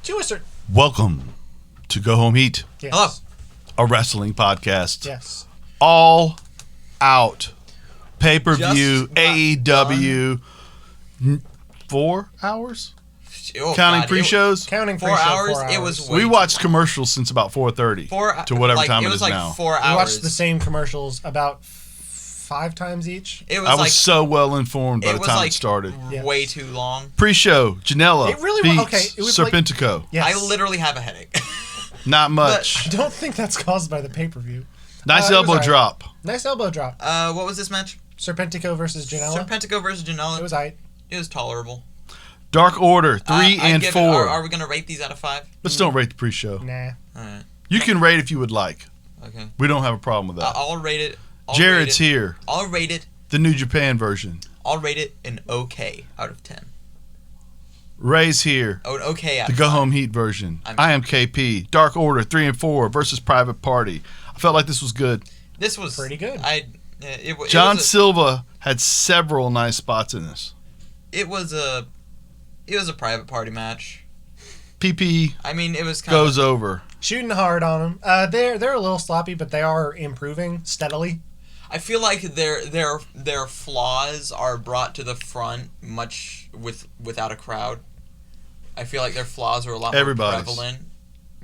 Jewish. Welcome to Go Home Heat, Yes. a wrestling podcast. Yes. All out pay-per-view Just got AEW 4 hours? Oh, Counting God, pre-shows? Counting 4 pre-show, hours. 4 hours. It was. Way We too watched long. commercials since about 4:30 to whatever time it is like now. 4 We hours. watched the same commercials about 5 times each. It was I was like so well informed by it the was time like it started. Yes. way too long. Pre-show, Janela, It really Beats, was- okay, it was like- Serpentico. Yes. I literally have a headache. Not much. I don't think that's caused by the pay-per-view. Nice it was elbow alright. drop. Nice elbow drop. What was this match? Serpentico versus Janela. Serpentico versus Janela. It was aight. It was tolerable. Dark Order 3 and 4. Are we gonna rate these out of 5? Let's don't rate the pre-show. Nah. All right. You can rate if you would like. Okay. We don't have a problem with that. I'll rate it. Jared's here. I'll rate it. The New Japan version. I'll rate it an okay out of 10. Ray's here. Oh, an okay out The of Go 5. Home Heat version. I am KP. Dark Order 3 and 4 versus Private Party. I felt like this was good. This was Pretty good. John Silva had several nice spots in this. It was a private party match. PP I mean, it was kind goes of over. Shooting hard on them. They're a little sloppy, but they are improving steadily. I feel like their flaws are brought to the front much without a crowd. I feel like their flaws are a lot more Everybody's. prevalent.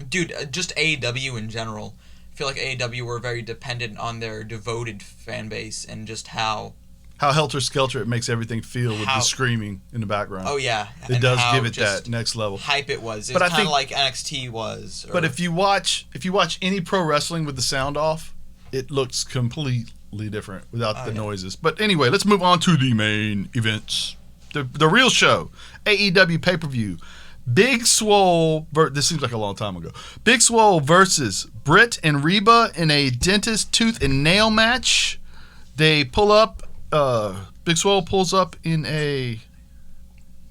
Dude, just AEW in general. I feel like AEW were very dependent on their devoted fan base and just how helter-skelter it makes everything feel with the screaming in the background. oh yeah, It and does how give it just that next level. hype it was. It But was I kind of think- like NXT was. But if you watch any pro wrestling with the sound off, it looks completely different without the noises. But anyway, let's move on to the main events. The real show, AEW pay-per-view. Big Swole, this seems like a long time ago. Big Swole versus Britt and Reba in a dentist tooth and nail match. They pull up, Big Swole pulls up in a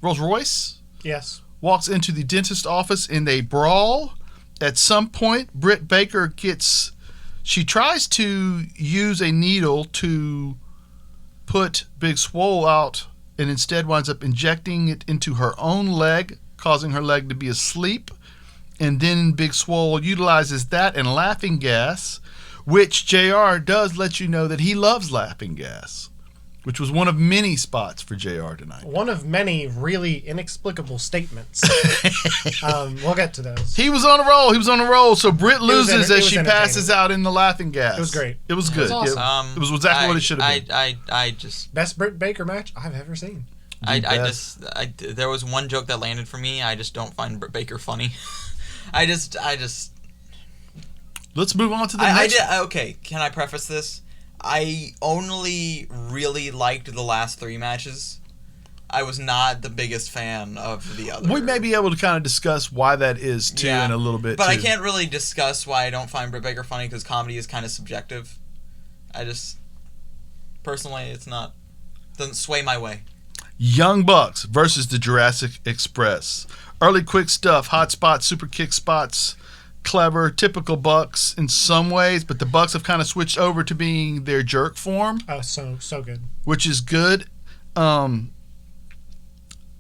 Rolls Royce, Yes. walks into the dentist office in a brawl. At some point, Britt Baker she tries to use a needle to put Big Swole out and instead winds up injecting it into her own leg, causing her leg to be asleep. And then Big Swole utilizes that and laughing gas, which JR does let you know that he loves laughing gas, which was one of many spots for JR tonight. One of many really inexplicable statements. We'll get to those. He was on a roll. So Britt loses as she entertaining. passes out in the laughing gas. It was great. It was good. was awesome. It was exactly what it should have been. I just Best Britt Baker match I've ever seen. there was one joke that landed for me. I just don't find Britt Baker funny. I just Let's move on to the next. okay, can I preface this? I only really liked the last 3 matches. I was not the biggest fan of the other. We may be able to kind of discuss why that is too in a little bit. But I too. can't really discuss why I don't find Britt Baker funny because comedy is kind of subjective. I just personally, doesn't sway my way. Young Bucks versus the Jurassic Express. Early quick stuff, hot spots, super kick spots, clever, typical Bucks in some ways, but the Bucks have kind of switched over to being their jerk form. Oh, so good. Which is good.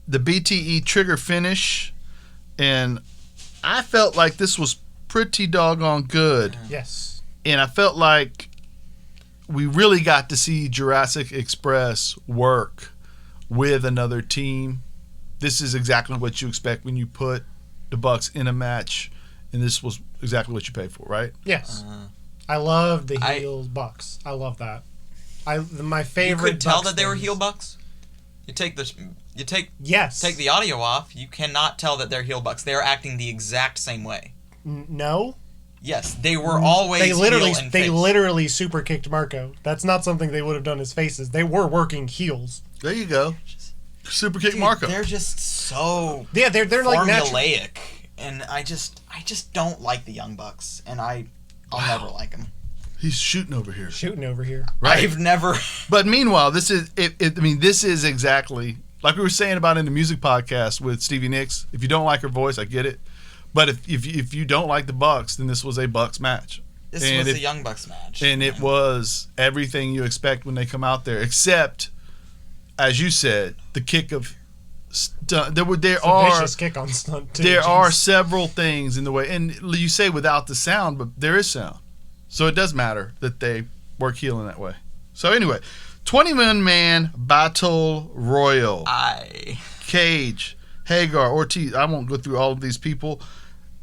The BTE trigger finish, and I felt like this was pretty doggone good. Yes. And I felt like we really got to see Jurassic Express work with another team. This is exactly what you expect when you put the Bucks in a match, and this was exactly what you paid for, right? Yes. I love the heels Bucks. I love that. My favorite. You could tell Bucks that they were things. heel Bucks. You take Yes. take the audio off. You cannot tell that they're heel Bucks. They are acting the exact same way. No. Yes, they were always. They literally heel and face. literally super kicked Marco. That's not something they would have done as faces. They were working heels. There you go. Super kick Dude, Marco. They're just so Yeah, they're like natural. formulaic, and I just don't like the Young Bucks, and I'll never like them. He's shooting over here. Shooting over here. Right. I've never. But meanwhile, this is this is exactly like we were saying about in the music podcast with Stevie Nicks. If you don't like her voice, I get it. But if you don't like the Bucks, then this was a Bucks match. This was a Young Bucks match. And it was everything you expect when they come out there, except, as you said, the kick of stunt. There It's a are vicious kick on stunt too. there Jeez. are several things in the way, and you say without the sound, but there is sound, so it does matter that they work heel in that way. So anyway, 21-man battle royal. Cage, Hagar, Ortiz. I won't go through all of these people.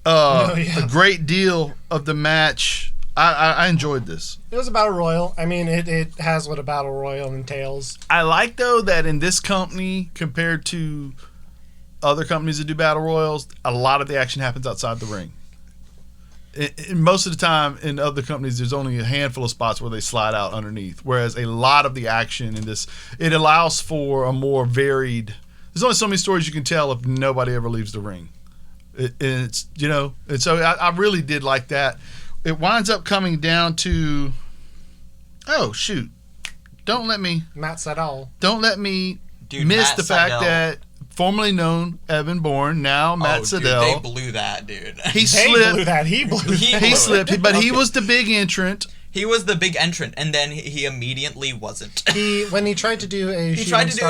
A great deal of the match. I enjoyed this. It was a battle royal. I mean, it has what a battle royal entails. I like, though, that in this company, compared to other companies that do battle royals, a lot of the action happens outside the ring. Most of the time, in other companies, there's only a handful of spots where they slide out underneath. Whereas a lot of the action in this, it allows for a more varied. There's only so many stories you can tell if nobody ever leaves the ring. And so I really did like that. It winds up coming down to, oh shoot, don't let me Matt Sydal. Don't let me miss Matt the fact Sydal. that formerly known Evan Bourne, now Matt Sydal. They blew that, dude. He They slipped. blew that. He blew that. He slipped, but he was the big entrant. He was the big entrant, and then he immediately wasn't. When he tried to do a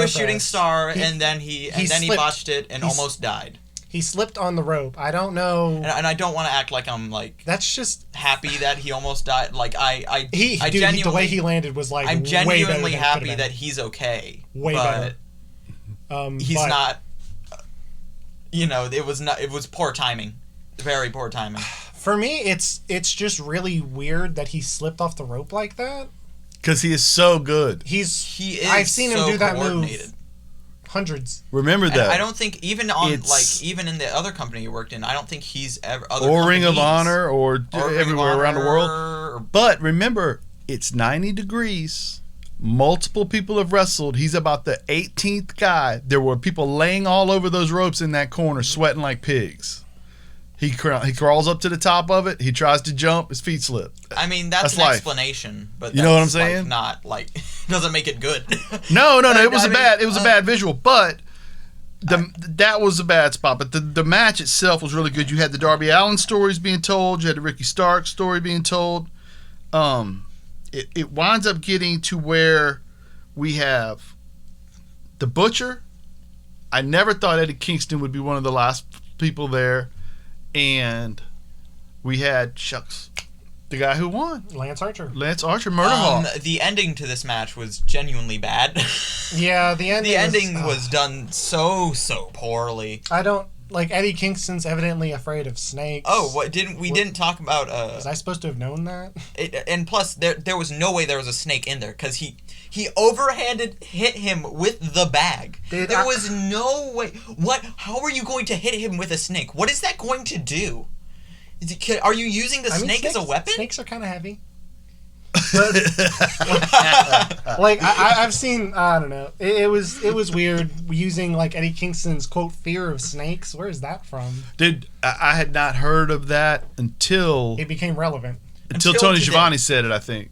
shooting star, and then he botched it and almost died. He slipped on the rope. I don't know. And I don't want to act like I'm like that's just happy that he almost died. Like the way he landed was like I'm genuinely way better happy that he's okay. Way but better. He's not. It was poor timing, very poor timing. For me, it's just really weird that he slipped off the rope like that. Because he is so good. He is. I've seen him do that coordinated. move hundreds. Remember that. And I don't think even in the other company you worked in, I don't think he's ever or Ring of Honor or everywhere around the world. But remember, it's 90 degrees. Multiple people have wrestled. He's about the 18th guy. There were people laying all over those ropes in that corner, sweating like pigs. He crawls up to the top of it. He tries to jump. His feet slip. I mean, that's an explanation, but you know what I'm saying? Not like doesn't make it good. No. It was a bad visual, but that was a bad spot. But the match itself was really good. You had the Darby Allin stories being told. You had the Ricky Stark story being told. It winds up getting to where we have the Butcher. I never thought Eddie Kingston would be one of the last people there. And we had, the guy who won. Lance Archer, Murderhawk. The ending to this match was genuinely bad. Yeah, the ending was done so poorly. I don't like Eddie Kingston's evidently afraid of snakes. Oh, we didn't talk about was I supposed to have known that? And plus there was no way there was a snake in there because he overhanded hit him with the bag. There was no way. How are you going to hit him with a snake? What is that going to do? Are you using the snake as a weapon? Snakes are kind of heavy. But, I've seen, I don't know. It was weird using like Eddie Kingston's quote fear of snakes. Where is that from? Dude, I had not heard of that until it became relevant. Until Tony Schiavone said it, I think.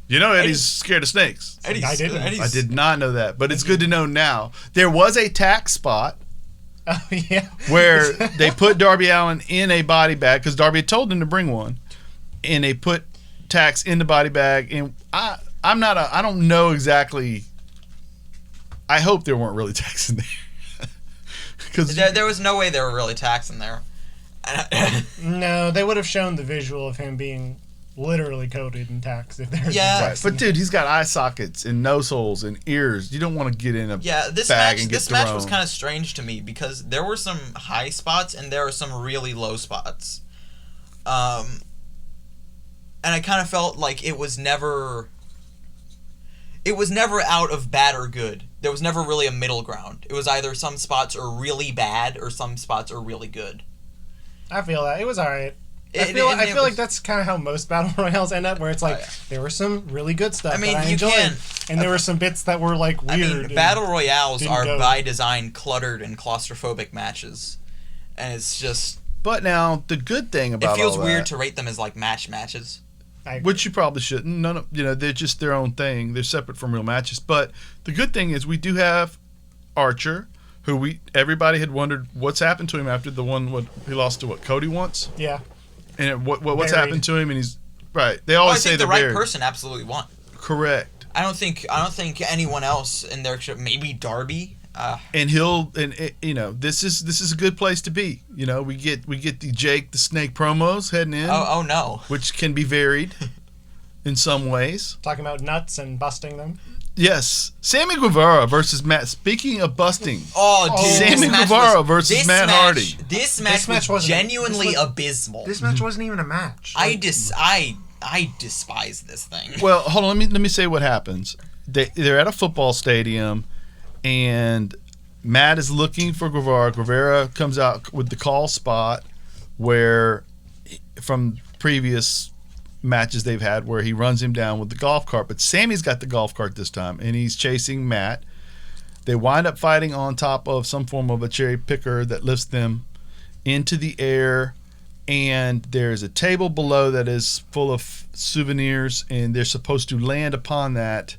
You know Eddie's scared of snakes. I did not know that, but it's good to know now. There was a tack spot where they put Darby Allin in a body bag because Darby had told him to bring one, and they put tacks in the body bag. And I don't know exactly. I hope there weren't really tacks in there because there was no way there were really tacks in there. No, they would have shown the visual of him being literally coated in tacks if there's right. But dude, he's got eye sockets and nose holes and ears. You don't want to get in a bag and get this match was kind of strange to me because there were some high spots and there were some really low spots. And I kind of felt like it was never out of bad or good. There was never really a middle ground. It was either some spots are really bad or some spots are really good. I feel that. It was alright. I feel like that's kind of how most battle royales end up, where it's like there was some really good stuff that I enjoyed, and there were some bits that were like weird. Battle royales are by design cluttered and claustrophobic matches, and it's just. But now the good thing about it feels weird to rate them as like matches, which you probably shouldn't. They're just their own thing. They're separate from real matches. But the good thing is we do have Archer, who everybody had wondered what's happened to him after the one he lost to Cody once. Yeah. And what's happened to him, and he's right. They always say the right person absolutely won. Correct. I don't think anyone else in there. Maybe Darby And this is a good place to be. We get the Jake the Snake promos heading in. Oh no, which can be varied in some ways. Talking about nuts and busting them. Yes, Sammy Guevara versus Matt. Speaking of busting, dude, Sammy Guevara versus Matt Hardy. This match was genuinely abysmal. This match wasn't even a match. I despise this thing. Well, hold on. Let me say what happens. They're at a football stadium, and Matt is looking for Guevara. Guevara comes out with the call spot where, from previous matches they've had, where he runs him down with the golf cart. But Sammy's got the golf cart this time, and he's chasing Matt. They wind up fighting on top of some form of a cherry picker that lifts them into the air, and there's a table below that is full of souvenirs, and they're supposed to land upon that.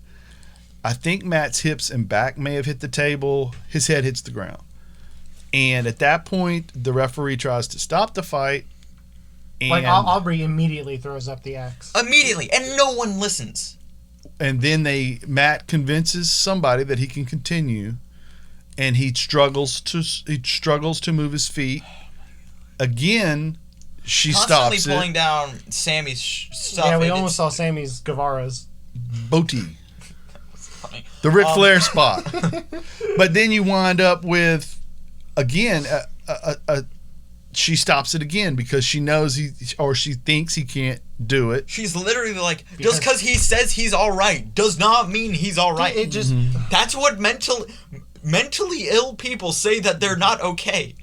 I think Matt's hips and back may have hit the table. His head hits the ground. And at that point, the referee tries to stop the fight. And Aubrey immediately throws up the X. Immediately, and no one listens. And then Matt convinces somebody that he can continue, and he struggles to move his feet. Again, she constantly stops pulling it. down Sammy's stuff. Yeah, we almost saw Sammy's Guevara's Booty. The Ric Flair spot. But then you wind up with, again, she stops it again because she knows she thinks he can't do it. She's literally like, just because he says he's all right does not mean he's all right. It just That's what mentally ill people say, that they're not okay.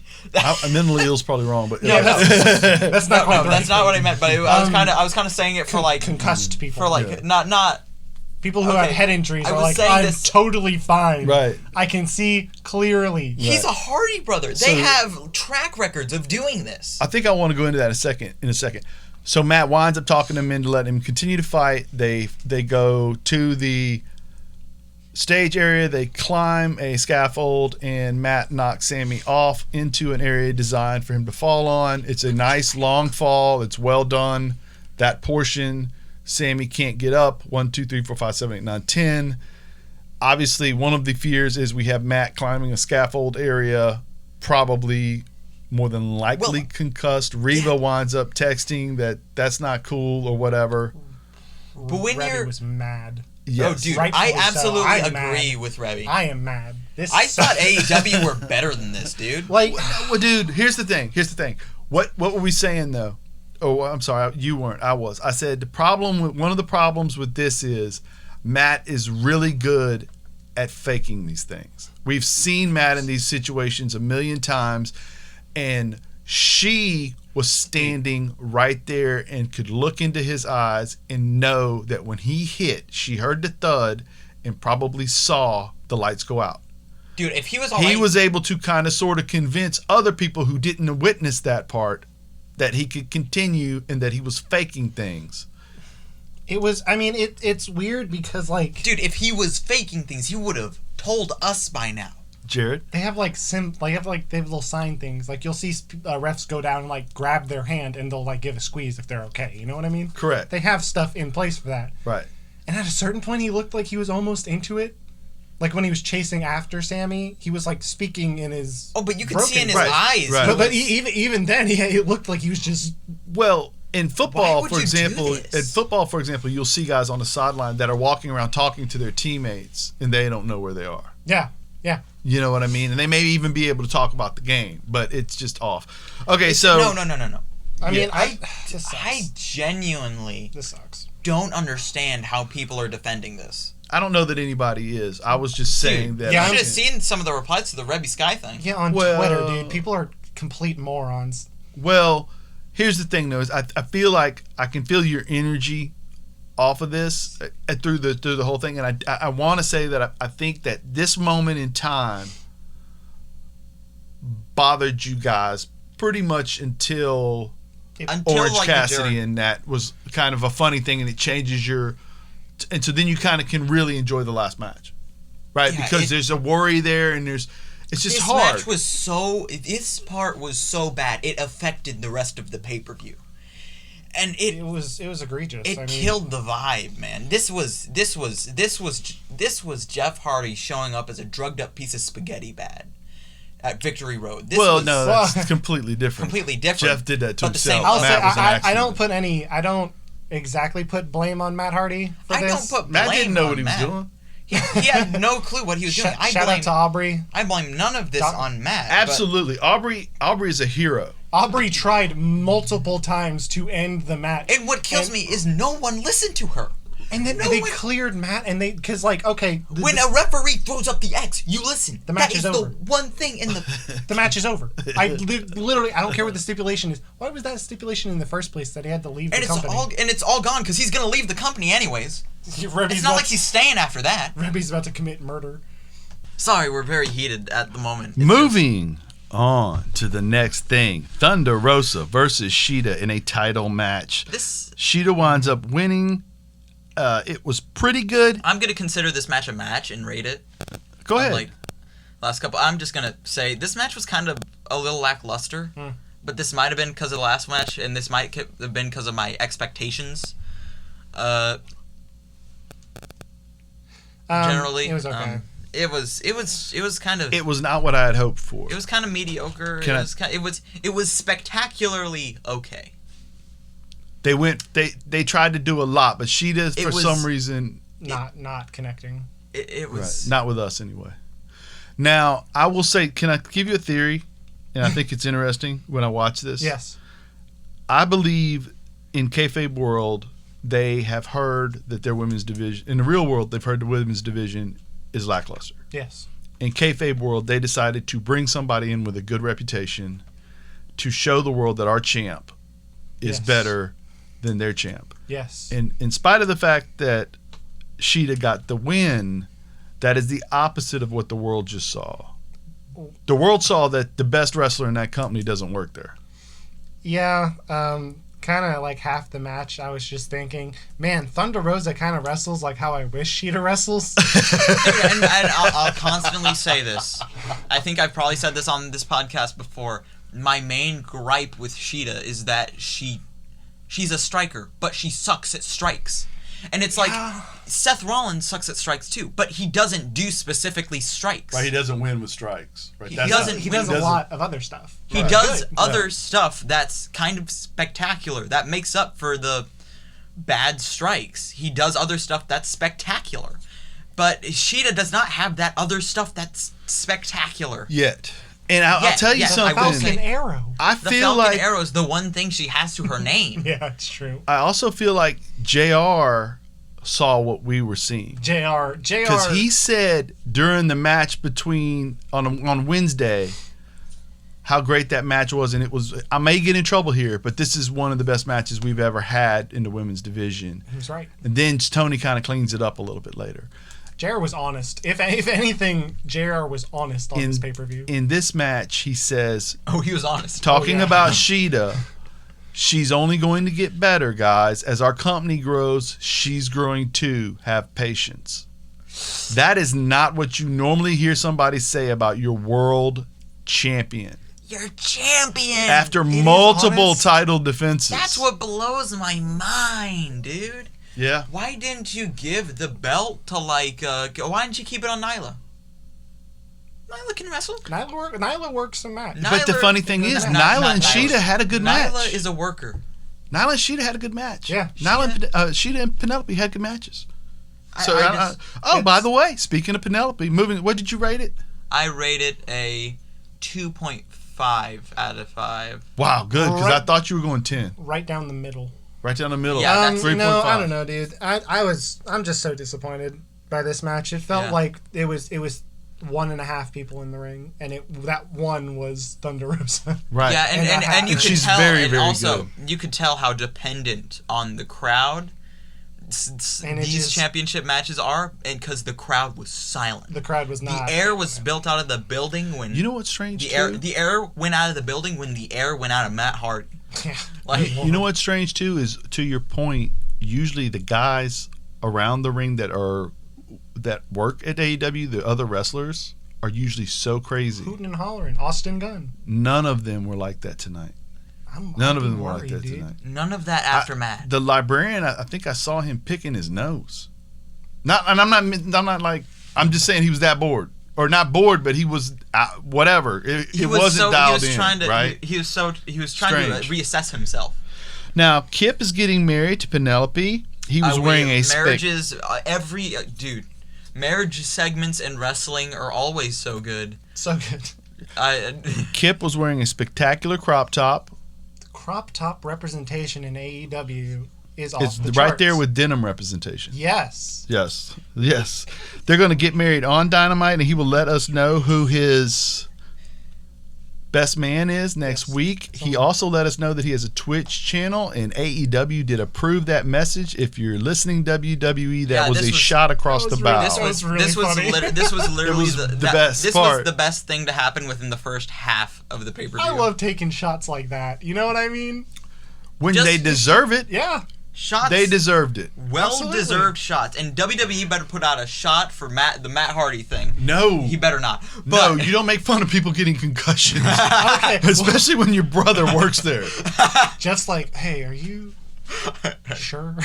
Mentally ill's probably wrong, but that's not quite right. That's not what I meant. But I was kind of saying it for like concussed people, for like not. People who have head injuries are like, I'm totally fine. Right. I can see clearly. He's a Hardy brother. They have track records of doing this. I think I want to go into that in a second. So Matt winds up talking him in to let him continue to fight. They go to the stage area. They climb a scaffold, and Matt knocks Sammy off into an area designed for him to fall on. It's a nice long fall. It's well done. That portion, Sammy can't get up. 1, 2, 3, 4, 5, 7, 8, 9, 10. Obviously, one of the fears is we have Matt climbing a scaffold area, probably more than likely concussed. Reva winds up texting that's not cool or whatever. But when Revy was mad. Yes. Oh, dude, Rightfully I absolutely so. agree with Revy. I am mad. I thought AEW were better than this, dude. Well, dude, here's the thing. What were we saying though? Oh, I'm sorry, you weren't. I was. I said one of the problems with this is Matt is really good at faking these things. We've seen Matt in these situations a million times, and she was standing right there and could look into his eyes and know that when he hit, she heard the thud and probably saw the lights go out. Dude, if he was he was able to kind of sort of convince other people who didn't witness that part that he could continue and that he was faking things. It's weird because, like... Dude, if he was faking things, he would have told us by now. Jared? They have, they have little sign things. Like, you'll see refs go down and, like, grab their hand and they'll, like, give a squeeze if they're okay. You know what I mean? Correct. They have stuff in place for that. Right. And at a certain point, he looked like he was almost into it. Like, when he was chasing after Sammy, he was, like, speaking in his... Oh, but you could see in his eyes. Right. But even then, it looked like he was just... Well, in football, for example, you'll see guys on the sideline that are walking around talking to their teammates, and they don't know where they are. Yeah. You know what I mean? And they may even be able to talk about the game, but it's just off. Okay, so... No. I genuinely... This sucks. Don't understand how people are defending this. I don't know that anybody is. I was just saying that... Yeah, you should have seen some of the replies to the Rebby Sky thing. Yeah, on Twitter, dude. People are complete morons. Well, here's the thing, though. Is I feel like I can feel your energy off of this through the whole thing, and I want to say that I think that this moment in time bothered you guys pretty much until Orange Cassidy, and that was kind of a funny thing, and it changes your... And so then you kind of can really enjoy the last match, right? Yeah, because there's a worry there, and it's just hard. This part was so bad, it affected the rest of the pay-per-view. And it was egregious. It killed the vibe, man. This was Jeff Hardy showing up as a drugged up piece of spaghetti bad at Victory Road. That's completely different. Completely different. Jeff did that to himself. I'll say I don't exactly put blame on Matt Hardy for this. I don't put blame Matt didn't know on what he was doing. He had no clue what he was doing. Shout out to Aubrey. I blame none of this on Matt. Absolutely. Aubrey is a hero. Aubrey tried multiple times to end the match. And what kills me is no one listened to her. And then they cleared Matt, and because when a referee throws up the X, you listen. The match is over. The one thing in the the match is over. I literally, I don't care what the stipulation is. Why was that stipulation in the first place that he had to leave the company? It's all gone because he's gonna leave the company anyways. It's not like he's staying after that. Rebby's about to commit murder. Sorry, we're very heated at the moment. Moving on to the next thing. Thunder Rosa versus Shida in a title match. Shida winds up winning. It was pretty good. I'm going to consider this match a match and rate it. Go ahead. I'm just going to say this match was kind of a little lackluster. But this might have been because of the last match, and this might have been because of my expectations. Generally, it was okay. It was kind of. It was not what I had hoped for. It was kind of mediocre. It was spectacularly okay. They tried to do a lot, but Shida for some reason not connecting. It was not with us anyway. Now I will say, can I give you a theory? And I think it's interesting when I watch this. Yes. I believe in kayfabe world, they have heard that their women's division, in the real world, they've heard the women's division is lackluster. Yes. In kayfabe world, they decided to bring somebody in with a good reputation to show the world that our champ is better than their champ. Yes. And in spite of the fact that Shida got the win, that is the opposite of what the world just saw. The world saw that the best wrestler in that company doesn't work there. Yeah, kind of like half the match, I was just thinking, man, Thunder Rosa kind of wrestles like how I wish Shida wrestles. and I'll constantly say this. I think I've probably said this on this podcast before. My main gripe with Shida is that she's a striker, but she sucks at strikes. And it's like, Seth Rollins sucks at strikes too, but he doesn't do specifically strikes. Right, he doesn't win with strikes. Right? He does a lot of other stuff. He does other stuff that's kind of spectacular, that makes up for the bad strikes. He does other stuff that's spectacular. But Shida does not have that other stuff that's spectacular. Yet. And I'll tell you something. The Falcon Arrow. The Falcon Arrow is the one thing she has to her name. Yeah, it's true. I also feel like JR saw what we were seeing. JR. Because he said during the match between on Wednesday how great that match was, and it was. I may get in trouble here, but this is one of the best matches we've ever had in the women's division. He was right. And then Tony kind of cleans it up a little bit later. JR was honest. If anything, JR was honest on this pay-per-view. In this match, he says... Oh, he was honest. Talking about Shida, she's only going to get better, guys. As our company grows, she's growing too. Have patience. That is not what you normally hear somebody say about your world champion. Your champion! After multiple title defenses. That's what blows my mind, dude. Yeah. Why didn't you give the belt to why didn't you keep it on Nyla? Nyla can wrestle. Nyla works a match. But the funny thing is, Nyla and Shida had a good match. Nyla is a worker. Nyla and Shida had a good match. Yeah. Shida and Penelope had good matches. By the way, speaking of Penelope, what did you rate it? I rated a 2.5 out of 5. Wow, good, because I thought you were going 10. Right down the middle. Right down the middle. Yeah, that's 3.5. No, I don't know, dude. I'm just so disappointed by this match. It felt like it was 1.5 people in the ring, and that one was Thunder Rosa. Right. Yeah, and you could tell, very, and very also good. You could tell how dependent on the crowd these championship matches are, and because the crowd was silent. The crowd was not. The air was built out of the building when. You know what's strange? The air went out of the building when the air went out of Matt Hardy. Yeah. You know what's strange too is, to your point, usually the guys around the ring that work at AEW, the other wrestlers, are usually so crazy. Hooting and hollering. Austin Gunn. None of them were like that tonight. None of them were like that tonight. None of that aftermath. The librarian, I think I saw him picking his nose. I'm just saying he was that bored. Or not bored, but he was whatever. It wasn't dialed in, right? He was trying to reassess himself. Now, Kip is getting married to Penelope. He was wearing a marriages. Marriage segments in wrestling are always so good. So good. Kip was wearing a spectacular crop top. The crop top representation in AEW is off it's the right charts. there with denim representation. Yes. They're going to get married on Dynamite, and he will let us know who his best man is next week. He also let us know that he has a Twitch channel, and AEW did approve that message. If you're listening WWE, that was a shot across the bow. This was literally the best part. Was the best thing to happen within the first half of the pay-per-view. I love taking shots like that. You know what I mean? When they deserve it. Yeah. Shots. They deserved it. Well-deserved shots. And WWE better put out a shot for the Matt Hardy thing. No. He better not. No, you don't make fun of people getting concussions. Okay. Especially when your brother works there. Just like, hey, are you sure?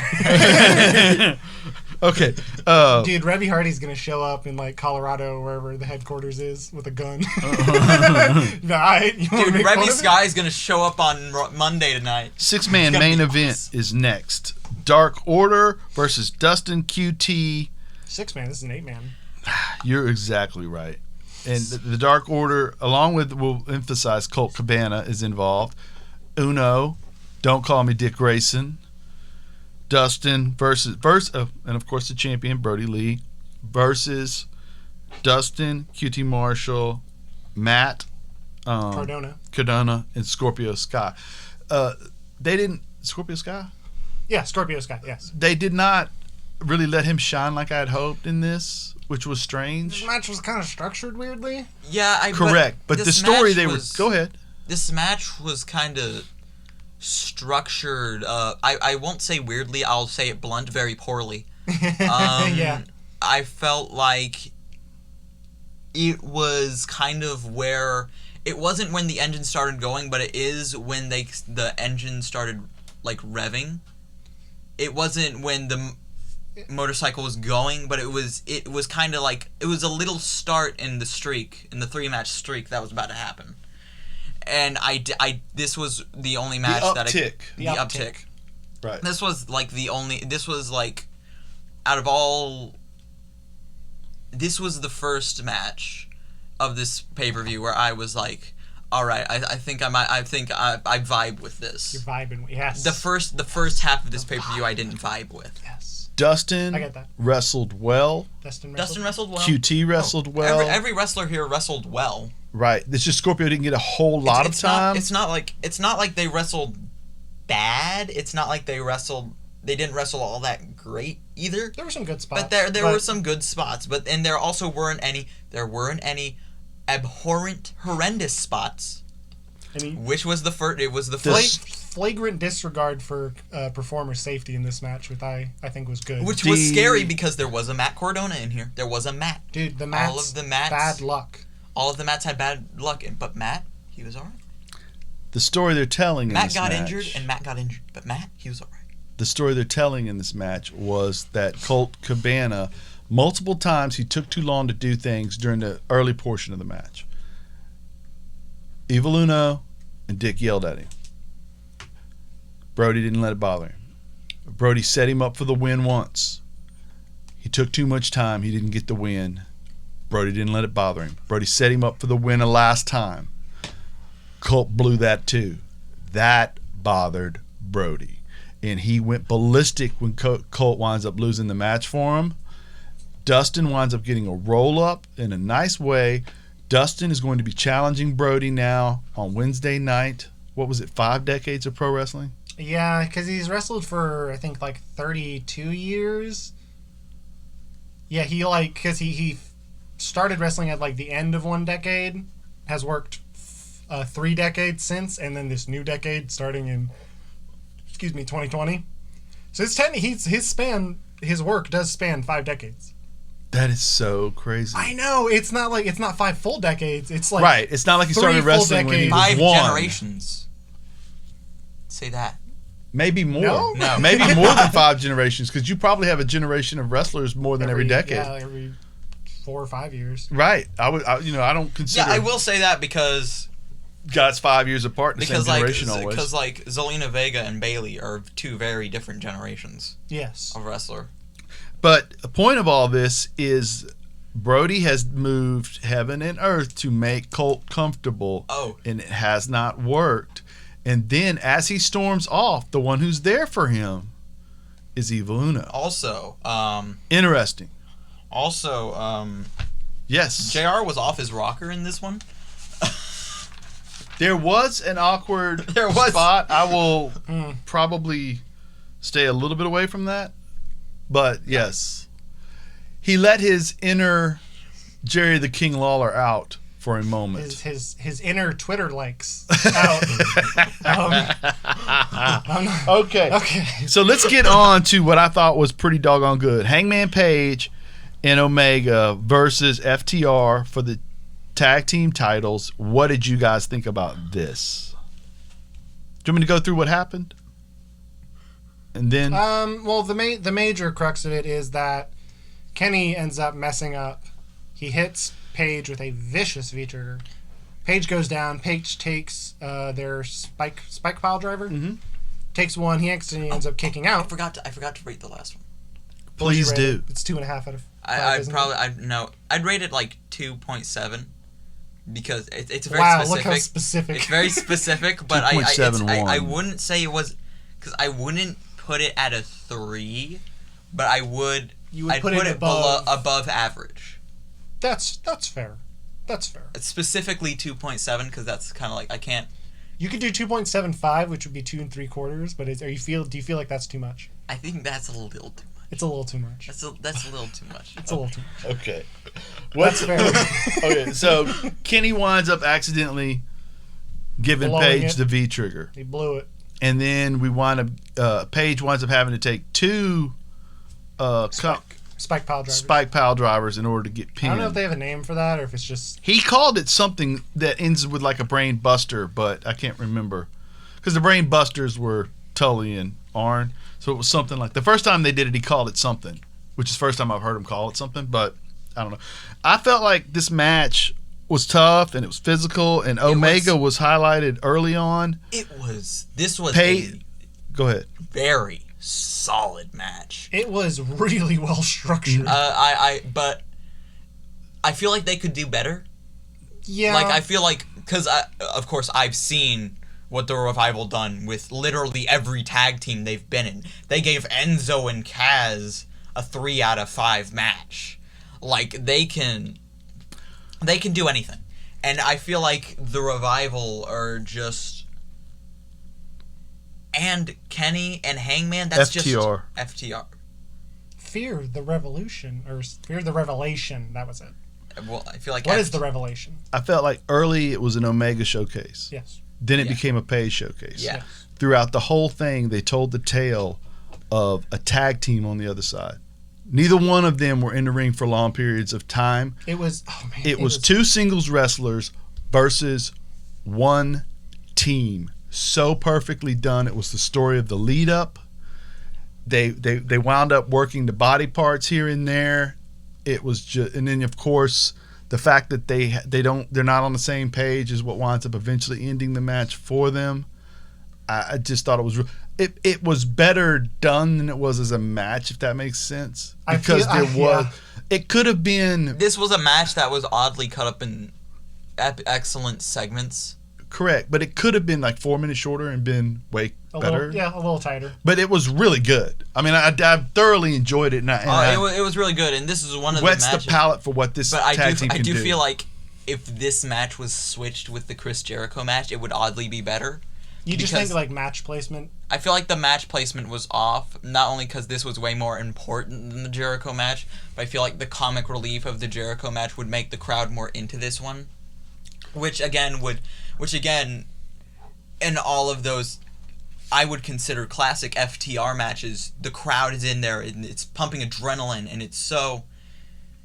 Okay. Dude, Reby Hardy's going to show up in like Colorado, wherever the headquarters is, with a gun. Dude, Reby Sky's going to show up on Monday tonight. 6-man main event is next. Dark Order versus Dustin QT. 6-man, this is an 8-man. You're exactly right. And the Dark Order, along with, we'll emphasize, Colt Cabana is involved. Uno, Don't Call Me Dick Grayson. Dustin versus and of course the champion Brody Lee versus Dustin, QT Marshall, Matt Cardona, and Scorpio Sky. Scorpio Sky? Yeah, Scorpio Sky, yes. They did not really let him shine like I had hoped in this, which was strange. This match was kind of structured weirdly. Yeah, correct. But the story go ahead. This match was kind of structured. I won't say weirdly. I'll say it blunt, very poorly. Yeah. I felt like it was kind of where it wasn't when the engine started going, but it is when the engine started like revving. It wasn't when the motorcycle was going, but it was kind of like it was a little start in the 3-match streak that was about to happen. And this was the only match the uptick. Right. This was like out of all, this was the first match of this pay-per-view where I was like, all right, I think I vibe with this. You're vibing, yes. The first half of this pay-per-view I didn't vibe with. Yes. Dustin I get that. wrestled well. Dustin wrestled well. QT wrestled well. Every wrestler here wrestled well. Right. It's just Scorpio didn't get a whole lot of time. It's not like they wrestled bad. It's not like they didn't wrestle all that great either. There were some good spots. But there were some good spots. And there also weren't any abhorrent, horrendous spots. Which was the first. It was the first. Flagrant disregard for performer safety in this match, which I think was good. Which was scary because there was a Matt Cardona in here. There was a Matt. Dude, all of the Matts bad luck. All of the Matts had bad luck, but Matt, he was all right. The story they're telling in this match. Matt got injured, and Matt got injured, but Matt, he was all right. The story they're telling in this match was that Colt Cabana, multiple times he took too long to do things during the early portion of the match. Evil Uno and Dick yelled at him. Brody didn't let it bother him. Brody set him up for the win once. He took too much time. He didn't get the win. Brody didn't let it bother him. Brody set him up for the win a last time. Colt blew that too. That bothered Brody. And he went ballistic when Colt winds up losing the match for him. Dustin winds up getting a roll-up in a nice way. Dustin is going to be challenging Brody now on Wednesday night. What was it, 5 decades of pro wrestling? Yeah, because he's wrestled for, I think, like 32 years. Yeah, because he started wrestling at, like, the end of 1 decade, has worked 3 decades since, and then this new decade starting in, 2020. So his work does span 5 decades. That is so crazy. I know. It's not 5 full decades. It's like right. It's not like he started wrestling when he was 5 1. generations. say that. Maybe more. No? Maybe more than 5 generations, because you probably have a generation of wrestlers more than every decade. Yeah, every 4 or 5 years. Right. I don't consider. Yeah, I will say that because guys 5 years apart in the same generation always. Because like Zelina Vega and Bayley are 2 very different generations. Yes. Of wrestler. But the point of all this is Brody has moved heaven and earth to make Colt comfortable. Oh. And it has not worked. And then as he storms off, the one who's there for him is Evil Uno. Also, interesting. Also, yes. JR was off his rocker in this one. There was an awkward spot. I will probably stay a little bit away from that. But yes. He let his inner Jerry the King Lawler out for a moment. His inner Twitter likes out. Okay. So let's get on to what I thought was pretty doggone good. Hangman Page and Omega versus FTR for the tag team titles. What did you guys think about this? Do you want me to go through what happened? And then well, the major crux of it is that Kenny ends up messing up. He hits Page with a vicious V-trigger. Page goes down. Page takes their spike pile driver. Mm-hmm. Takes one. He accidentally ends up kicking out. I forgot to rate the last one. Please do. It's 2.5 out of 5. I'd rate it like 2.7 because it's very wow, specific. Look how specific. It's very specific, but I wouldn't say it was because I wouldn't put it at a 3, but I'd put it above average. That's fair. That's fair. It's specifically 2.7 because that's kind of like I can't. You could do 2.75, which would be 2 3/4. But do you feel like that's too much? I think that's a little too much. It's a little too much. That's a little too much. It's a little too much. Okay. That's fair. Okay, so Kenny winds up accidentally giving Blowing Page it. the V trigger, He blew it. and then Page winds up having to take 2 Spike pile driver. spike pile drivers in order to get I pinned. don't know if they have a name for that or if it's just. He called it something that ends with like a brain buster, but I can't remember because the brain busters were Tully and Arn, so it was something like the first time they did it, he called it something, which is the first time I've heard him call it something. But I don't know. I felt like this match was tough and it was physical, and Omega was highlighted early on. This was Go ahead. very solid match. It was really well structured. But I feel like they could do better. Yeah. Like I feel like because of course I've seen what the Revival done with literally every tag team they've been in. They gave Enzo and Kaz a 3 out of 5 match. Like they can do anything, and I feel like the Revival are just. And Kenny and Hangman, that's FTR. just FTR. Fear the Revolution, or Fear the Revelation, that was it. Well, I feel like What is the Revelation? I felt like early it was an Omega showcase. Yes. Then it became a Page showcase. Yeah. Throughout the whole thing, they told the tale of a tag team on the other side. Neither one of them were in the ring for long periods of time. It was, It was 2 singles wrestlers versus 1 team. So perfectly done. It was the story of the lead up. They wound up working the body parts here and there. It was just, and then of course the fact that they're not on the same page is what winds up eventually ending the match for them. I just thought it was better done than it was as a match, if that makes sense. Because it could have been. This was a match that was oddly cut up in excellent segments. Correct, but it could have been like 4 minutes shorter and been way better. A little tighter. But it was really good. I mean, I thoroughly enjoyed it. It was really good, and this is one of the matches. Whets the palate for what this tag team can do. I do feel like if this match was switched with the Chris Jericho match, it would oddly be better. You just think like match placement? I feel like the match placement was off, not only because this was way more important than the Jericho match, but I feel like the comic relief of the Jericho match would make the crowd more into this one. Which again, in all of those, I would consider classic FTR matches, the crowd is in there and it's pumping adrenaline and it's so...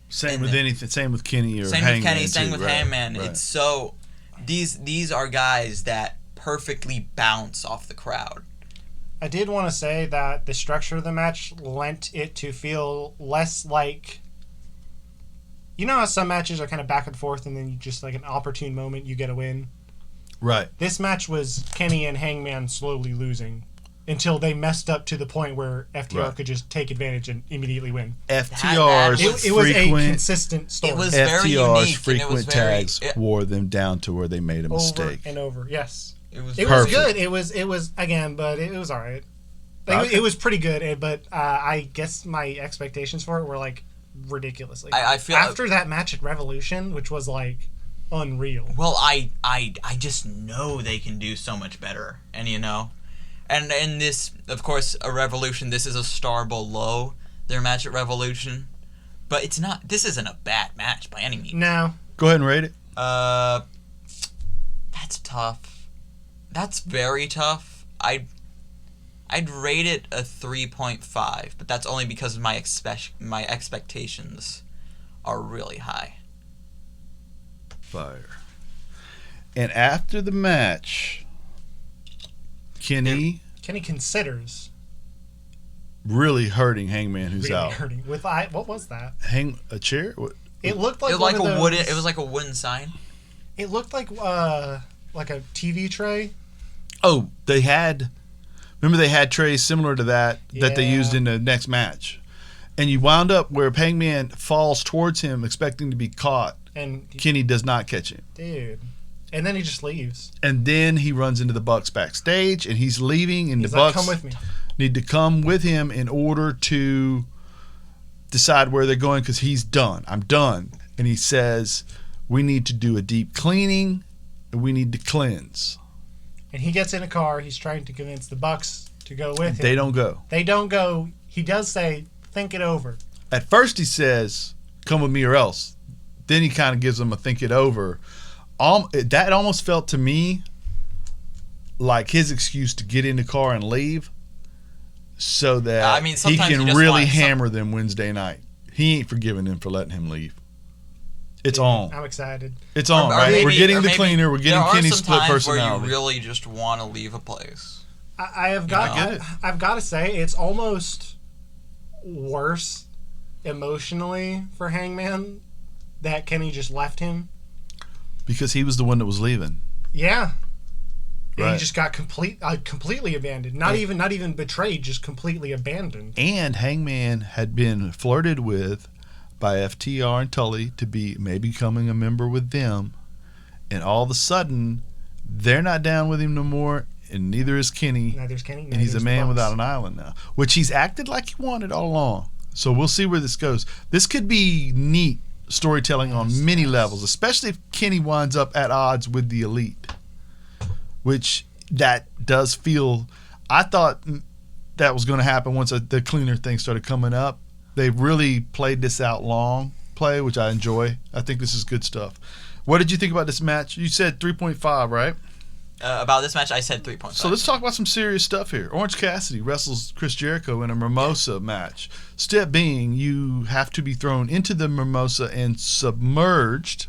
Same with anything. Same with Kenny or Same Hangman. With Kenny, same with Hangman. Right. It's so... These are guys that perfectly bounce off the crowd. I did want to say that the structure of the match lent it to feel less like... You know how some matches are kind of back and forth and then you just like an opportune moment you get a win? Right. This match was Kenny and Hangman slowly losing until they messed up to the point where FTR could just take advantage and immediately win. FTR's it was a consistent story. It was very FTR's unique. frequent tags wore them down to where they made a mistake. Over and over, yes. It was good. It was again, but it was all right. Like, it was pretty good, but I guess my expectations for it were like ridiculously. I feel after that match at Revolution, which was like unreal. Well, I just know they can do so much better, and and in this, of course, a Revolution. This is a star below their match at Revolution, but it's not. This isn't a bad match by any means. No. Go ahead and rate it. That's tough. That's very tough. I'd rate it a 3.5, but that's only because my expectations are really high. Fire. And after the match, Kenny considers really hurting Hangman, who's really out. Hurting with what was that? A chair? What? It looked like it was like a wooden. It was like a wooden sign. It looked like a TV tray. Oh, they had. Remember, they had trays similar to that they used in the next match, and you wound up where Hangman falls towards him, expecting to be caught, and Kenny does not catch him. Dude. And then he just leaves. And then he runs into the Bucks backstage, and he's leaving, and the Bucks come with me. Need to come with him in order to decide where they're going because he's done. I'm done. And he says, we need to do a deep cleaning, and we need to cleanse. And he gets in a car. He's trying to convince the Bucks to go with him. They don't go. They don't go. He does say, think it over. At first he says, come with me or else. Then he kind of gives them a think it over. That almost felt to me like his excuse to get in the car and leave so that he can really hammer them Wednesday night. He ain't forgiving them for letting him leave. It's on. I'm excited. It's on, right? Maybe, we're getting the cleaner. We're getting Kenny's split personality. There are some times where you really just want to leave a place. I've got to say, it's almost worse emotionally for Hangman that Kenny just left him. Because he was the one that was leaving. Yeah. Right. He just got completely abandoned. Not even betrayed, just completely abandoned. And Hangman had been flirted with by FTR and Tully to be maybe becoming a member with them. And all of a sudden, they're not down with him no more, and neither is Kenny. Neither's Kenny. And he's a man without an island now, which he's acted like he wanted all along. So we'll see where this goes. This could be neat storytelling on many levels, especially if Kenny winds up at odds with the Elite, which that does feel. I thought that was going to happen once the cleaner thing started coming up. They really played this out long play, which I enjoy. I think this is good stuff. What did you think about this match? You said 3.5, right? About this match, I said 3.5. So let's talk about some serious stuff here. Orange Cassidy wrestles Chris Jericho in a Mimosa match. Step being, you have to be thrown into the Mimosa and submerged.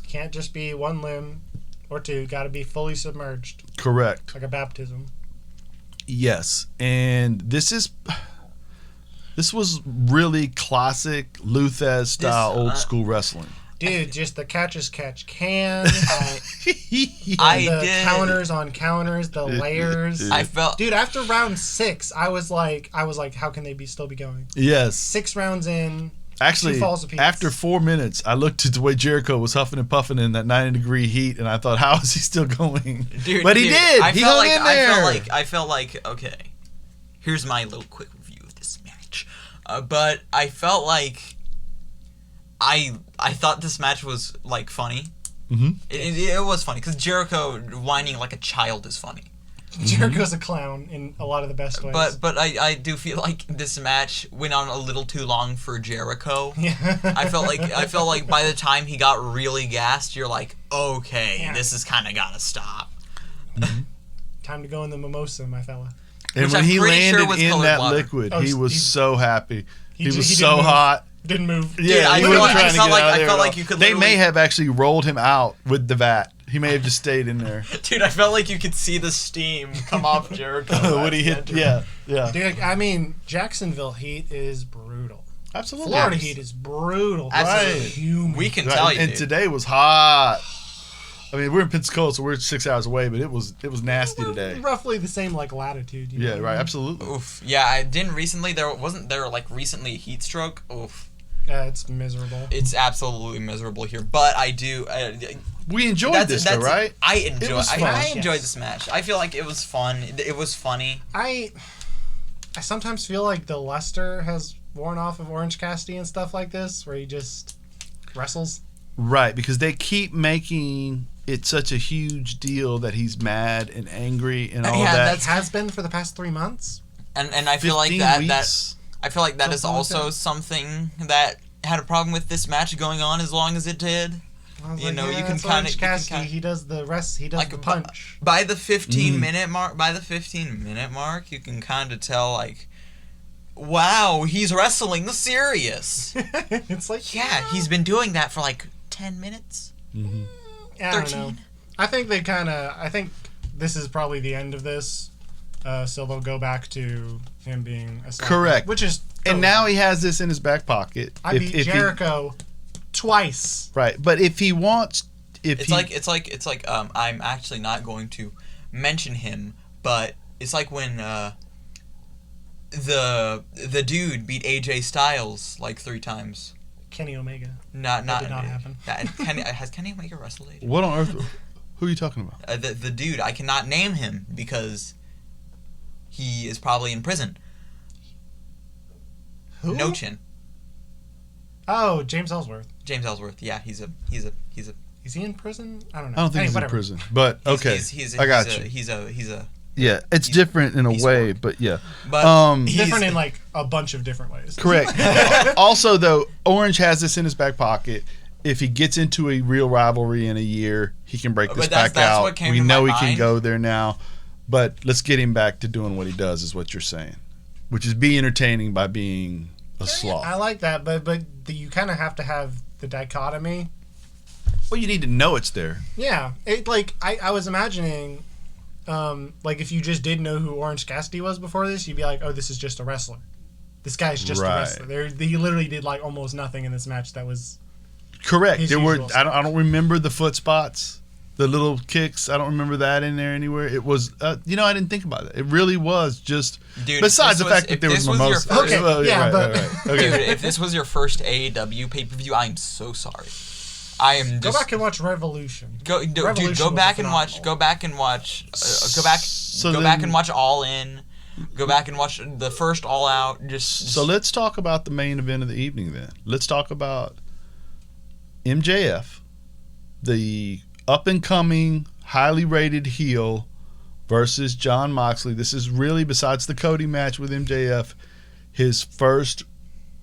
Can't just be one limb or two. Got to be fully submerged. Correct. Like a baptism. Yes. And this was really classic Luthez style old school wrestling. Dude, just the catch as catch can. The counters on counters, the layers. I felt, dude, after round 6, I was like, how can they still be going? Yes. 6 rounds in. Actually, 2 falls apiece. After 4 minutes, I looked at the way Jericho was huffing and puffing in that 90-degree heat, and I thought, how is he still going? Dude, but he did. He hung in there. I felt like, okay, here's my little quick review of this match. But I felt like I thought this match was like funny. Mm-hmm. It was funny because Jericho whining like a child is funny. Jericho's a clown in a lot of the best ways. But I do feel like this match went on a little too long for Jericho. Yeah. I felt like by the time he got really gassed, you're like, okay, this is kind of gotta stop. Mm-hmm. Time to go in the mimosa, my fella. And when he landed in that liquid, he was so happy. He was so hot. Didn't move. Dude, I he wasn't felt- I trying to felt get like- out of I there felt at like all. you could They may literally- have actually rolled him out with the vat. He may have just stayed in there. Dude, I felt like you could see the steam come off Jericho. When he hit, yeah. Dude, I mean, Jacksonville heat is brutal. Absolutely. Florida heat is brutal. Absolutely. Right. Humid. We can Right, tell you, and dude. today was hot. I mean, we're in Pensacola, so we're 6 hours away, but it was nasty today. Roughly the same like latitude. You Yeah, know? right. Absolutely. Oof. Yeah, I didn't recently. Wasn't there like recently a heat stroke? Oof. It's miserable. It's absolutely miserable here. But I do. We enjoyed this, though, right? I enjoyed. was fun. I enjoyed Yes. this match. I feel like it was fun. It was funny. I sometimes feel like the luster has worn off of Orange Cassidy and stuff like this, where he just wrestles. Right, because they keep making it such a huge deal that he's mad and angry and all Yeah, that. that's- Has been for the past 3 months. And I feel like 15 that weeks. I feel like that is Something like also that. something that had a problem with this match going on as long as it did. I was You know, you can it's kinda- Orange you can Cassidy. kinda- He does the rest. He does Like, the punch. By the 15 Mm. minute mark, you can kind of tell like, wow, he's wrestling serious. It's like Yeah, he's been doing that for like 10 minutes. I don't know. 13. I think they kind of. I think this is probably the end of this. So they'll go back to him being a star, Correct. which is. And now he has this in his back pocket. I beat Jericho twice. Right, but if he wants, It's like I'm actually not going to mention him, but it's like when the dude beat AJ Styles like 3 times. Kenny Omega. Not did not happen. Has Kenny Omega wrestled AJ? what on earth? Who are you talking about? The dude, I cannot name him because he is probably in prison. Who? No chin. Oh, James Ellsworth. James Ellsworth. Yeah, he's a Is he in prison? I don't know. I don't think he's in whatever. prison, but okay, I got you. He's a Yeah, it's he's- different in a he's way, smart. but yeah. but He's he's different in like a bunch of different ways. Correct. Also, though, Orange has this in his back pocket. If he gets into a real rivalry in a year, he can break this But that's- back that's out. what came We to know my he can mind. go there now, but let's get him back to doing what he does. Is what you're saying, which is be entertaining by being a sloth. I like that, but you kind of have to have the dichotomy. Well, you need to know it's there. Yeah, it like I was imagining, like if you just did know who Orange Cassidy was before this, you'd be like, oh, this is just a wrestler. This guy's just Right. a wrestler. He literally did like almost nothing in this match. That was Correct. His There were. usual I don't remember the foot spots, the little kicks. I don't remember that in there anywhere. It was. I didn't think about it. It really was just. Dude, besides if the this fact was- that there if was this was your mimosa. first- Okay, Well, yeah, right, but- right. Okay. dude, if this was your first AEW pay-per-view, I'm so sorry. I am go just back and watch Revolution. dude, Revolution go was back and watch phenomenal. go back and watch So go back then- and watch All In. Go back and watch the first All Out. Just So let's talk about the main event of the evening then. Let's talk about MJF, the up and coming, highly rated heel versus John Moxley. This is really, besides the Cody match with MJF, his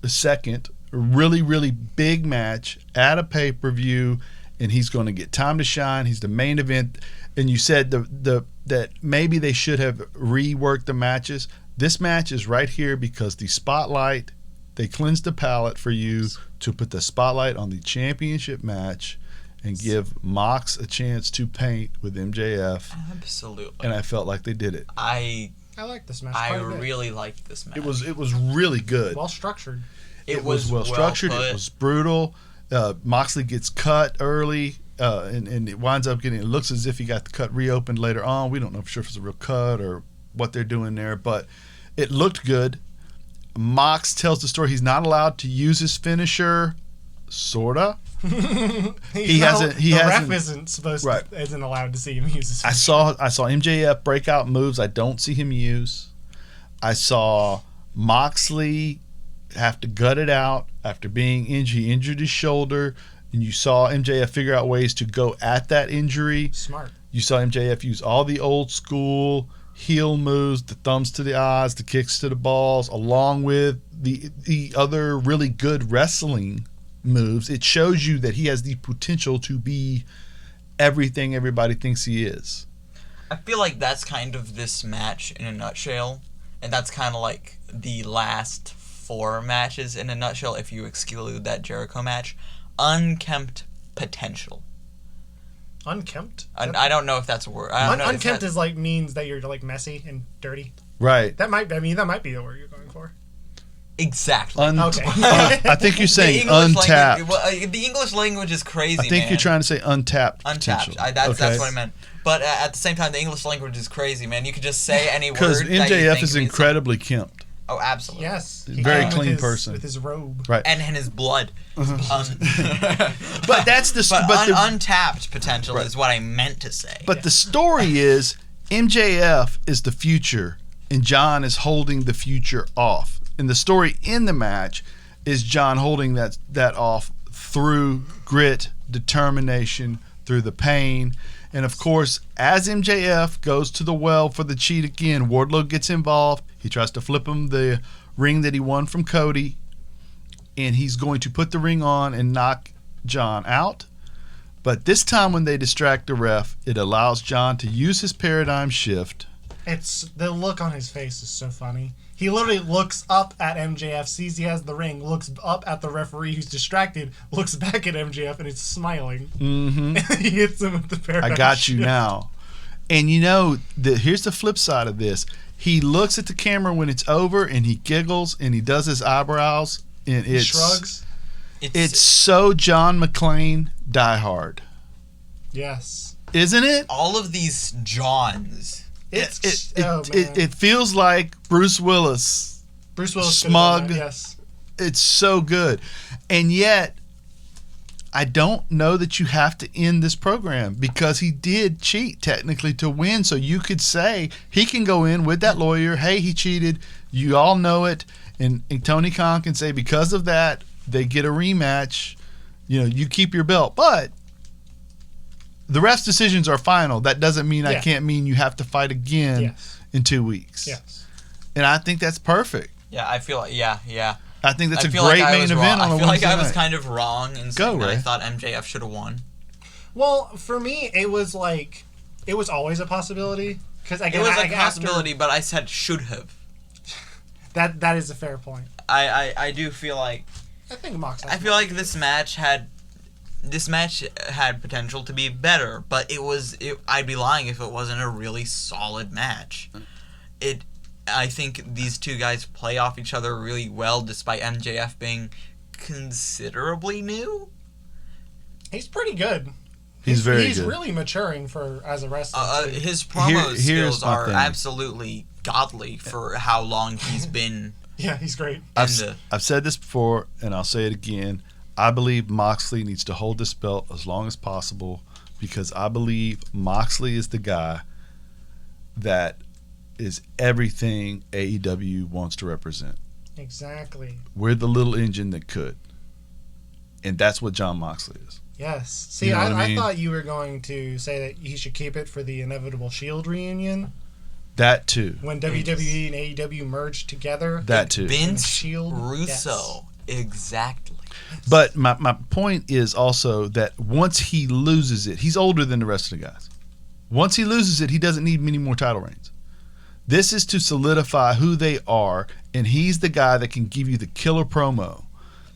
second really, really big match at a pay-per-view, and he's going to get time to shine. He's the main event. And you said that maybe they should have reworked the matches. This match is right here because the spotlight, they cleansed the palette for you to put the spotlight on the championship match and give Mox a chance to paint with MJF. absolutely. And I felt like they did it. I like this match. I quite a bit. really liked this match. It was really good. well structured. it was well structured. put. It was brutal. Moxley gets cut early, and it winds up getting. It looks as if he got the cut reopened later on. We don't know for sure if it's a real cut or what they're doing there, but it looked good. Mox tells the story. He's not allowed to use his finisher, sorta. He hasn't. He the hasn't. ref isn't supposed Right. to, isn't allowed to see him use his. I saw MJF break out moves I don't see him use. I saw Moxley have to gut it out after being injured. He injured his shoulder, and you saw MJF figure out ways to go at that injury. Smart. You saw MJF use all the old school heel moves, the thumbs to the eyes, the kicks to the balls, along with the other really good wrestling moves. It shows you that he has the potential to be everything everybody thinks he is. I feel like that's kind of this match in a nutshell, and that's kind of like the last 4 matches in a nutshell if you exclude that Jericho match. Unkempt potential. Unkempt? I don't know if that's a word. Unkempt is like means that you're like messy and dirty. Right. That might be the word you're going for. Exactly. Okay. I think you're saying untapped. The English language is crazy. I think you're trying to say untapped. Untapped. That's what I meant. But at the same time, the English language is crazy, man. You could just say any word. Because MJF that you MJF think is means incredibly kempt. Oh, absolutely. Yes. Very clean person. With his robe. Right. And his blood. But that's the untapped potential is what I meant to say. But the story is MJF is the future, and John is holding the future off. And the story in the match is John holding that off through grit, determination, through the pain. And of course, as MJF goes to the well for the cheat again, Wardlow gets involved. He tries to flip him the ring that he won from Cody, and he's going to put the ring on and knock John out. But this time when they distract the ref, it allows John to use his paradigm shift. It's the look on his face is so funny. He literally looks up at MJF, sees he has the ring, looks up at the referee who's distracted, looks back at MJF, and is smiling. Mm-hmm. And he hits him with the paradigm I got you shift. now. And here's the flip side of this. He looks at the camera when it's over, and he giggles, and he does his eyebrows, and He shrugs. It's so John McClane Die Hard. Yes. Isn't it? All of these Johns. It feels like Bruce Willis. Bruce Willis. Smug. Yes. It's so good. And yet, I don't know that you have to end this program because he did cheat technically to win. So you could say he can go in with that lawyer. Hey, he cheated. You all know it. And Tony Khan can say because of that, they get a rematch. You keep your belt. But the ref's decisions are final. That doesn't mean I can't mean you have to fight again in 2 weeks. Yes. And I think that's perfect. Yeah, I feel like, yeah. I think that's a great main event on a Wednesday night. I feel like I was kind of wrong in saying that Ray. I thought MJF should have won. Well, for me, it was always a possibility. It was a possibility, but I said should have. That is a fair point. I do feel like... I think Mox. I feel like this match had potential to be better, but I'd be lying if it wasn't a really solid match. I think these two guys play off each other really well, despite MJF being considerably new. He's pretty good. He's very good. He's really maturing as a wrestler. His promo skills are absolutely godly for how long he's been. Yeah, he's great. I've said this before, and I'll say it again. I believe Moxley needs to hold this belt as long as possible because I believe Moxley is the guy that is everything AEW wants to represent. Exactly. We're the little engine that could. And that's what John Moxley is. Yes. See, You know what I mean? I thought you were going to say that he should keep it for the inevitable Shield reunion. That too. When WWE and AEW merged together. That too. Vince Shield. Russo. Yes. Exactly. But my point is also that once he loses it, he's older than the rest of the guys. Once he loses it, he doesn't need many more title reigns. This is to solidify who they are, and he's the guy that can give you the killer promo.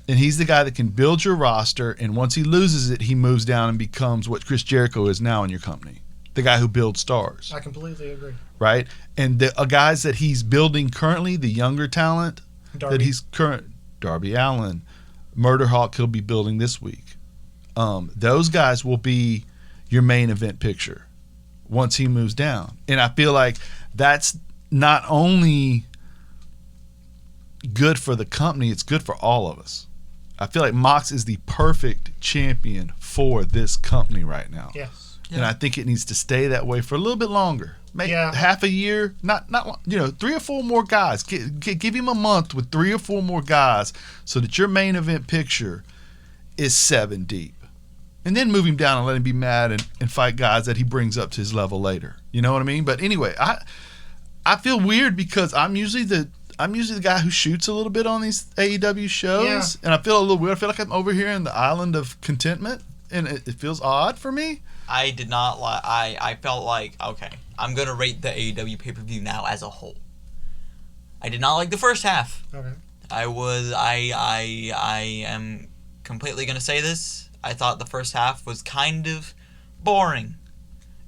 And he's the guy that can build your roster, and once he loses it, he moves down and becomes what Chris Jericho is now in your company. The guy who builds stars. I completely agree. Right? And the guys that he's building currently, the younger talent, Darby Allin, Murder Hawk he'll be building this week. Those guys will be your main event picture once he moves down. And I feel like that's not only good for the company, it's good for all of us. I feel like Mox is the perfect champion for this company right now. Yes. And I think it needs to stay that way for a little bit longer. Maybe half a year, not 3 or 4 more guys. Give him a month with 3 or 4 more guys so that your main event picture is 7 deep. And then move him down and let him be mad and fight guys that he brings up to his level later. You know what I mean? But anyway, I feel weird because I'm usually the guy who shoots a little bit on these AEW shows, and I feel a little weird. I feel like I'm over here in the island of contentment, and it feels odd for me. I did not like. I felt like, okay, I'm gonna rate the AEW pay-per-view now as a whole. I did not like the first half. Okay. I am completely gonna say this. I thought the first half was kind of boring,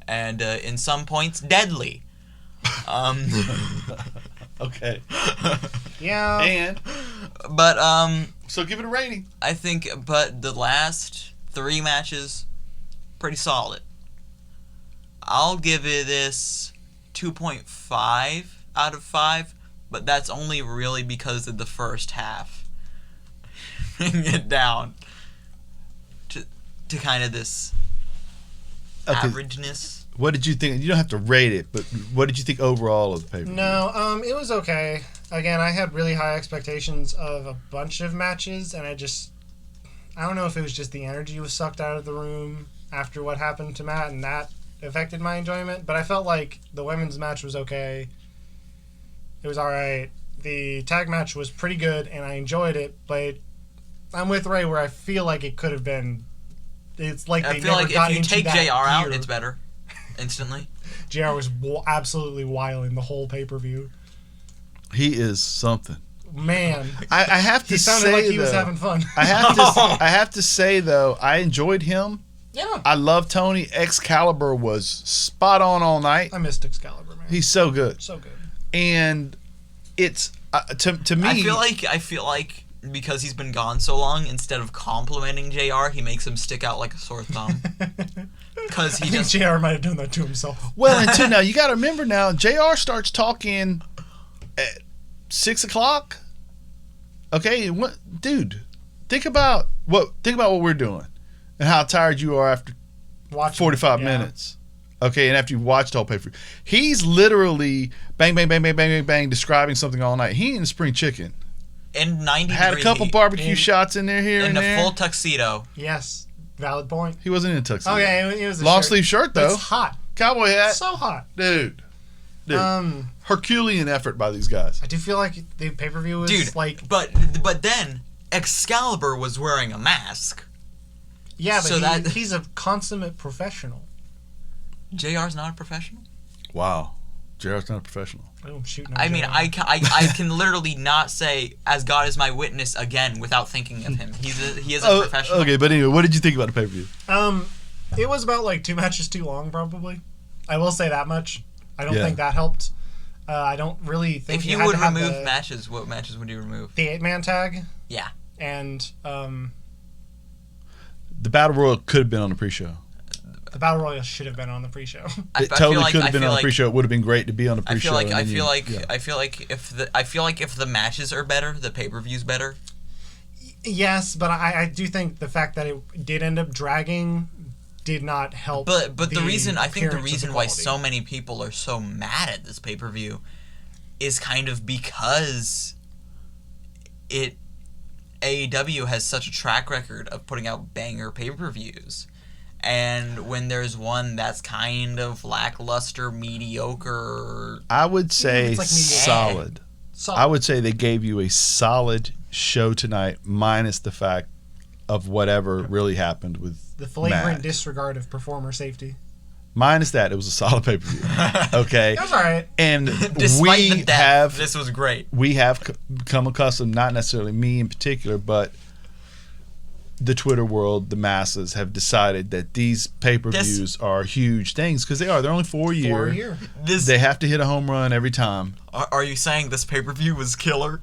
and in some points deadly. Okay. Yeah. And But so give it a rating. I think, but the last 3 matches, pretty solid. I'll give it this 2.5 out of 5, but that's only really because of the first half. Bring it down to kind of this averageness. What did you think? You don't have to rate it, but what did you think overall of the pay-per-view? No, it was okay. Again, I had really high expectations of a bunch of matches, and I don't know if it was just the energy was sucked out of the room after what happened to Matt, and that affected my enjoyment, but I felt like the women's match was okay. It was alright. The tag match was pretty good, and I enjoyed it, but I'm with Ray where I feel like it could have been... It's like I feel like if you take JR out, it's better. Instantly. JR was absolutely wilding the whole pay-per-view. He is something. Man. I have to say, he sounded like he was having fun. I have to say, though, I enjoyed him. Yeah. I love Tony. Excalibur was spot on all night. I missed Excalibur, man. He's so good. So good. And it's, to me... I feel like because he's been gone so long, instead of complimenting JR, he makes him stick out like a sore thumb. Because he think JR might have done that to himself. Well, and now, you got to remember now, JR starts talking at 6 o'clock. Okay, dude, think about what we're doing and how tired you are after 45 minutes. Okay, and after you watched the whole pay-per-view. He's literally bang, bang, bang, bang, bang, bang, bang, describing something all night. He ain't in spring chicken. In 90 Had a couple barbecue shots in there here and there. In a full tuxedo. Yes. Valid point. He wasn't in a tuxedo. Okay, it was a long sleeve shirt though. It's hot. Cowboy hat. So hot. Dude. Herculean effort by these guys. I do feel like the pay-per-view was like... But then Excalibur was wearing a mask. Yeah, but he's a consummate professional. JR's not a professional? Wow. JR's not a professional. I can literally not say "as God is my witness" again without thinking of him. He is a professional. Okay, but anyway, what did you think about the pay-per-view? It was about like 2 matches too long, probably. I will say that much. I don't think that helped. I don't really think. If you would remove matches, what matches would you remove? The 8-man tag. Yeah. And the Battle Royal could have been on the pre-show. The Battle Royal should have been on the pre-show. It totally could have been on the pre-show. It would have been great to be on the pre-show. I feel like if the matches are better, the pay-per-view's better. Yes, but I do think the fact that it did end up dragging did not help. But the reason why so many people are so mad at this pay-per-view is kind of because AEW has such a track record of putting out banger pay-per-views. And when there's one that's kind of lackluster, mediocre... I would say like solid. I would say they gave you a solid show tonight, minus the fact of whatever really happened with the flagrant disregard of performer safety. Minus that, it was a solid pay-per-view. Okay? That was all right. And despite the death, this was great. We have become accustomed, not necessarily me in particular, but... the Twitter world, the masses have decided that these pay-per-views are huge things because they are. They're only 4 years. They have to hit a home run every time. Are you saying this pay-per-view was killer?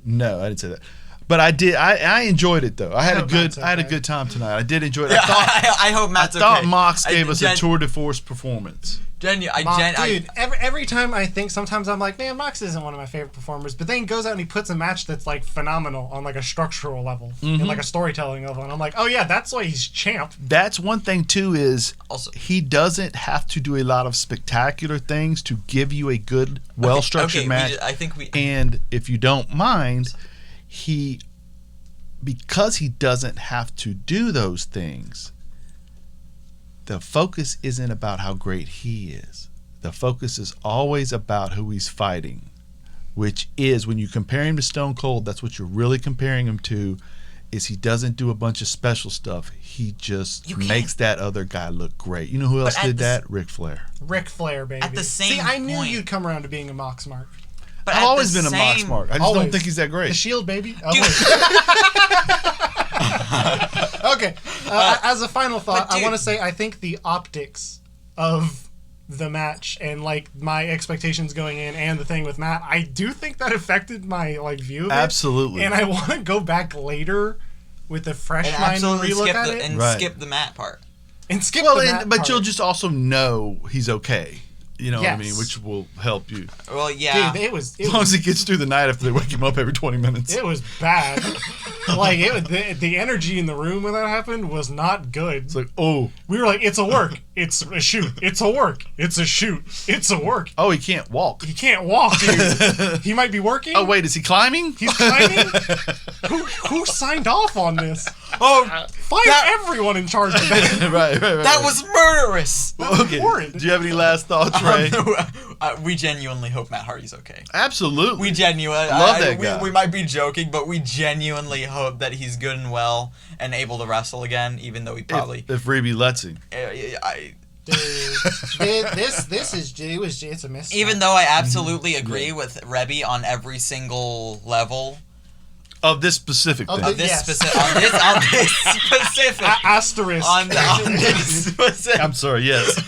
No, I didn't say that. But I did. I enjoyed it though. I had a good time tonight. I did enjoy it. Yeah, I hope Matt's okay. I thought Mox gave us a tour de force performance. Dude, every time I think, sometimes I'm like, man, Mox isn't one of my favorite performers, but then he goes out and he puts a match that's like phenomenal on like a structural level and like a storytelling level, and I'm like, oh yeah, that's why he's champ. That's one thing too, is also he doesn't have to do a lot of spectacular things to give you a good, well-structured match. And if you don't mind, because he doesn't have to do those things, the focus isn't about how great he is. The focus is always about who he's fighting, which is, when you compare him to Stone Cold, that's what you're really comparing him to, is he doesn't do a bunch of special stuff. He just makes that other guy look great. You know who else did that? Ric Flair. Ric Flair, baby. At the same I knew you'd come around to being a Mox mark. But I've at always the been a Mox same- mark. I just Always. don't think he's that The great. Shield, baby. Oh, Dude. wait. Okay. As a final thought, but I dude- want to say I think the optics of the match and like my expectations going in and the thing with Matt, I do think that affected my like view of it. Absolutely. And I want to go back later with a fresh And mind and absolutely relook skip at the it and Right. skip the Matt part. and skip Well, the Matt but part. you'll just also know he's okay. You know what I mean? Yes. Which will help you. Well, yeah. Dude, it was As long as he gets through the night after they wake him up every 20 minutes. it was bad. Like the energy in the room when that happened was not good. It's like, oh, We were like, it's a work, it's a shoot, it's a work, it's a shoot, it's a work. oh, he can't walk. He can't walk, dude. He might be working. Oh, wait, is he climbing? He's climbing. Who signed off on this? Oh, Fire everyone in charge of that. right. that was murderous. was horrid. Do you have any last thoughts, Ray? We genuinely hope Matt Hardy's okay. Absolutely. We genuinely Love that guy. We might be joking, but we genuinely hope that he's good and well and able to wrestle again, even though he probably. if Reby lets him. Dude, it's a miss. Even though I absolutely agree with Rebby on every single level Of this specific Of thing. of this Yes. specific on this specific asterisk. on this specific. I'm sorry, yes.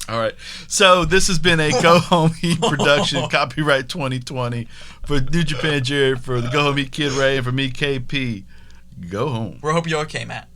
All right. So this has been a Go Home Heat production, copyright 2020. For New Japan Jerry, for the Go Home Heat Kid Ray, and for me, KP. Go home. We hope you're okay, Matt.